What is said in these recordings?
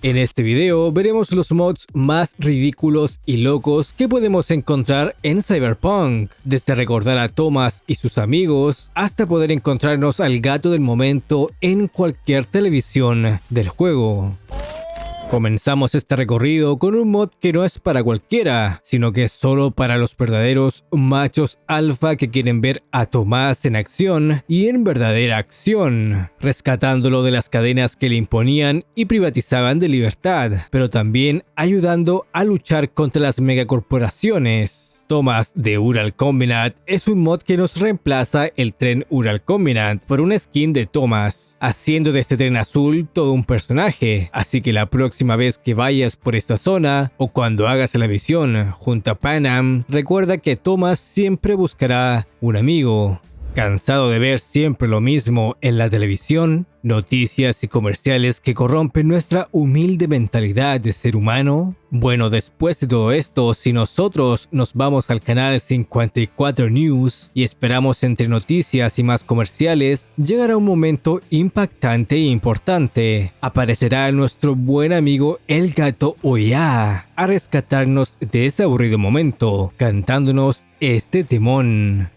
En este video veremos los mods más ridículos y locos que podemos encontrar en Cyberpunk, desde recordar a Thomas y sus amigos hasta poder encontrarnos al gato del momento en cualquier televisión del juego. Comenzamos este recorrido con un mod que no es para cualquiera, sino que es solo para los verdaderos machos alfa que quieren ver a Tomás en acción y en verdadera acción, rescatándolo de las cadenas que le imponían y privatizaban de libertad, pero también ayudando a luchar contra las megacorporaciones. Thomas de Ural Combinat es un mod que nos reemplaza el tren Ural Combinat por una skin de Thomas, haciendo de este tren azul todo un personaje, así que la próxima vez que vayas por esta zona o cuando hagas la misión junto a Panam, recuerda que Thomas siempre buscará un amigo. ¿Cansado de ver siempre lo mismo en la televisión? ¿Noticias y comerciales que corrompen nuestra humilde mentalidad de ser humano? Bueno, después de todo esto, si nosotros nos vamos al canal 54 News y esperamos entre noticias y más comerciales, llegará un momento impactante e importante. Aparecerá nuestro buen amigo el gato Oya a rescatarnos de ese aburrido momento, cantándonos este temón.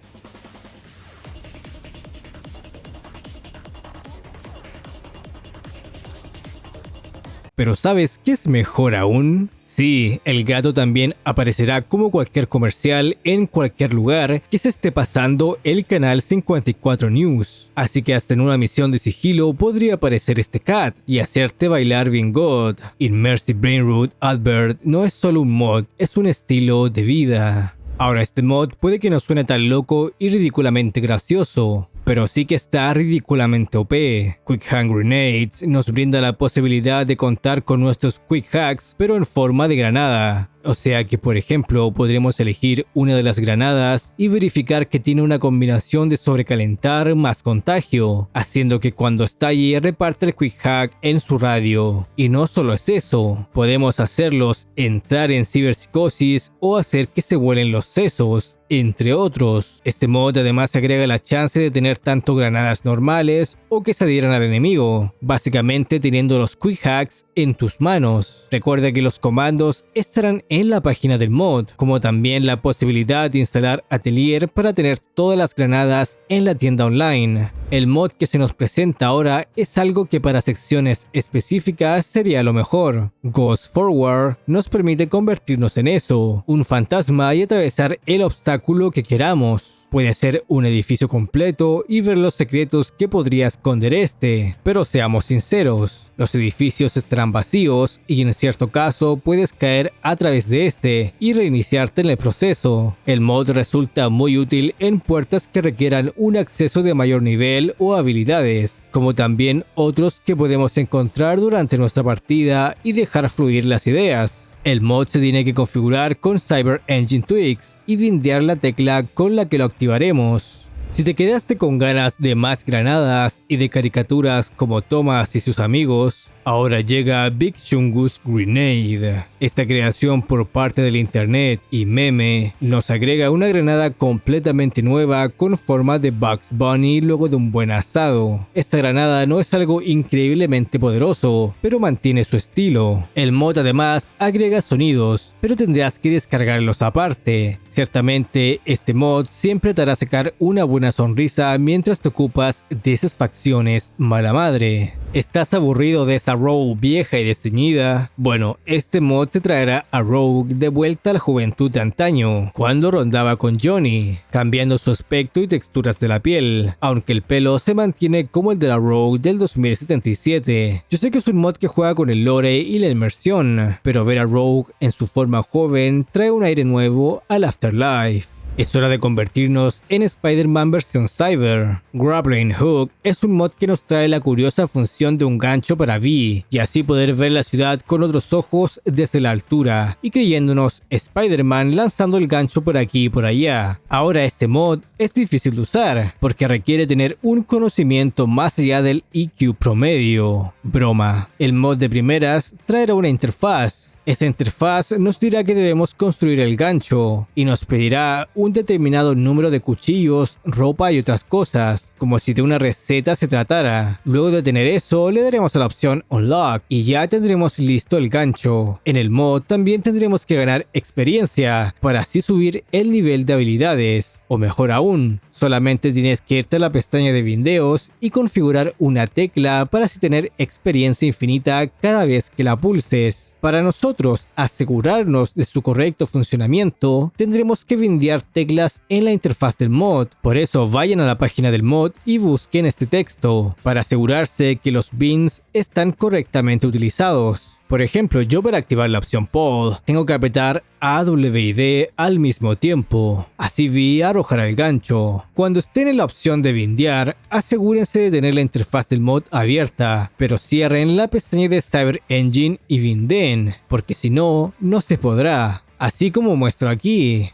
Pero ¿sabes qué es mejor aún? Sí, el gato también aparecerá como cualquier comercial en cualquier lugar que se esté pasando el canal 54 News. Así que hasta en una misión de sigilo podría aparecer este cat y hacerte bailar bien God. Immersive Brainroot Albert no es solo un mod, es un estilo de vida. Ahora este mod puede que no suene tan loco y ridículamente gracioso, pero sí que está ridículamente OP. Quick Hack Grenades nos brinda la posibilidad de contar con nuestros Quick Hacks, pero en forma de granada. O sea que, por ejemplo, podremos elegir una de las granadas y verificar que tiene una combinación de sobrecalentar más contagio, haciendo que cuando estalle reparte el Quick Hack en su radio. Y no solo es eso, podemos hacerlos entrar en ciberpsicosis o hacer que se vuelen los sesos, entre otros. Este mod además agrega la chance de tener tanto granadas normales o que se adhieran al enemigo, básicamente teniendo los Quick Hacks en tus manos. Recuerda que los comandos estarán en la página del mod, como también la posibilidad de instalar Atelier para tener todas las granadas en la tienda online. El mod que se nos presenta ahora es algo que para secciones específicas sería lo mejor. Ghost Forward nos permite convertirnos en eso, un fantasma, y atravesar el obstáculo que queramos. Puede ser un edificio completo y ver los secretos que podría esconder este, pero seamos sinceros, los edificios estarán vacíos y en cierto caso puedes caer a través de este y reiniciarte en el proceso. El mod resulta muy útil en puertas que requieran un acceso de mayor nivel o habilidades, como también otros que podemos encontrar durante nuestra partida y dejar fluir las ideas. El mod se tiene que configurar con Cyber Engine Tweaks y bindear la tecla con la que lo activaremos. Si te quedaste con ganas de más granadas y de caricaturas como Thomas y sus amigos, ahora llega Big Chungus Grenade. Esta creación por parte del internet y meme nos agrega una granada completamente nueva con forma de Bugs Bunny luego de un buen asado. Esta granada no es algo increíblemente poderoso, pero mantiene su estilo. El mod además agrega sonidos, pero tendrás que descargarlos aparte. Ciertamente este mod siempre te hará sacar una buena sonrisa mientras te ocupas de esas facciones mala madre. ¿Estás aburrido de esa Rogue vieja y desteñida? Bueno, este mod te traerá a Rogue de vuelta a la juventud de antaño, cuando rondaba con Johnny, cambiando su aspecto y texturas de la piel, aunque el pelo se mantiene como el de la Rogue del 2077. Yo sé que es un mod que juega con el lore y la inmersión, pero ver a Rogue en su forma joven trae un aire nuevo al Afterlife. Es hora de convertirnos en Spider-Man versión Cyber. Grappling Hook es un mod que nos trae la curiosa función de un gancho para Vi, y así poder ver la ciudad con otros ojos desde la altura, y creyéndonos Spider-Man lanzando el gancho por aquí y por allá. Ahora este mod es difícil de usar, porque requiere tener un conocimiento más allá del IQ promedio. Broma, el mod de primeras traerá una interfaz, Esa interfaz nos dirá que debemos construir el gancho y nos pedirá un determinado número de cuchillos, ropa y otras cosas, como si de una receta se tratara. Luego de tener eso, le daremos a la opción Unlock y ya tendremos listo el gancho. En el mod también tendremos que ganar experiencia para así subir el nivel de habilidades. O mejor aún, solamente tienes que irte a la pestaña de videos y configurar una tecla para así tener experiencia infinita cada vez que la pulses. Para nosotros asegurarnos de su correcto funcionamiento, tendremos que bindear teclas en la interfaz del mod. Por eso vayan a la página del mod y busquen este texto, para asegurarse que los bins están correctamente utilizados. Por ejemplo, yo para activar la opción Pull, tengo que apretar A, W y D al mismo tiempo. Así vi arrojar el gancho. Cuando estén en la opción de bindear, asegúrense de tener la interfaz del mod abierta, pero cierren la pestaña de Cyber Engine y bindeen, porque si no, no se podrá. Así como muestro aquí.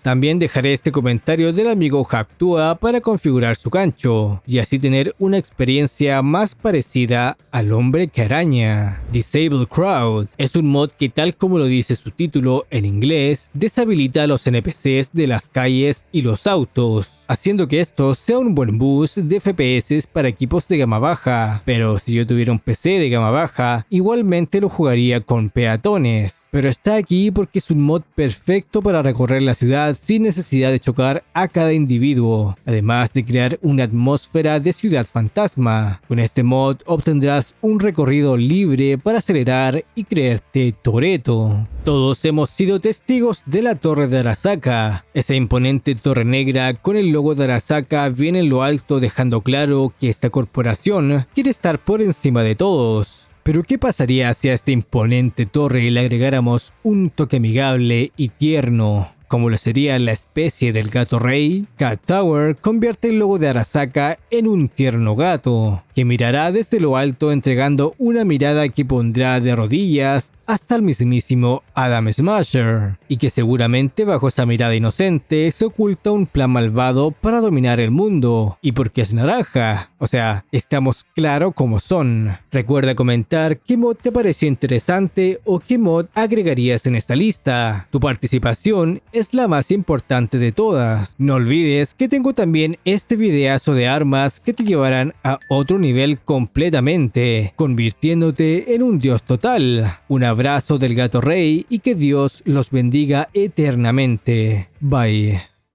También dejaré este comentario del amigo Hacktua para configurar su gancho y así tener una experiencia más parecida al hombre que araña. Disable Crowd es un mod que, tal como lo dice su título en inglés, deshabilita a los NPCs de las calles y los autos, haciendo que esto sea un buen boost de FPS para equipos de gama baja. Pero si yo tuviera un PC de gama baja, igualmente lo jugaría con peatones. Pero está aquí porque es un mod perfecto para recorrer la ciudad sin necesidad de chocar a cada individuo, además de crear una atmósfera de ciudad fantasma. Con este mod obtendrás un recorrido libre para acelerar y creerte Toretto. Todos hemos sido testigos de la Torre de Arasaka. Esa imponente torre negra con el logo de Arasaka viene en lo alto, dejando claro que esta corporación quiere estar por encima de todos. Pero ¿qué pasaría si a esta imponente torre le agregáramos un toque amigable y tierno, como lo sería la especie del gato rey? Cat Tower convierte el logo de Arasaka en un tierno gato, que mirará desde lo alto entregando una mirada que pondrá de rodillas hasta el mismísimo Adam Smasher, y que seguramente bajo esa mirada inocente se oculta un plan malvado para dominar el mundo, y porque es naranja, o sea, estamos claro cómo son. Recuerda comentar qué mod te pareció interesante o qué mod agregarías en esta lista. Tu participación es la más importante de todas. No olvides que tengo también este videazo de armas que te llevarán a otro nivel completamente, convirtiéndote en un dios total. Un abrazo del gato rey y que Dios los bendiga eternamente. Bye.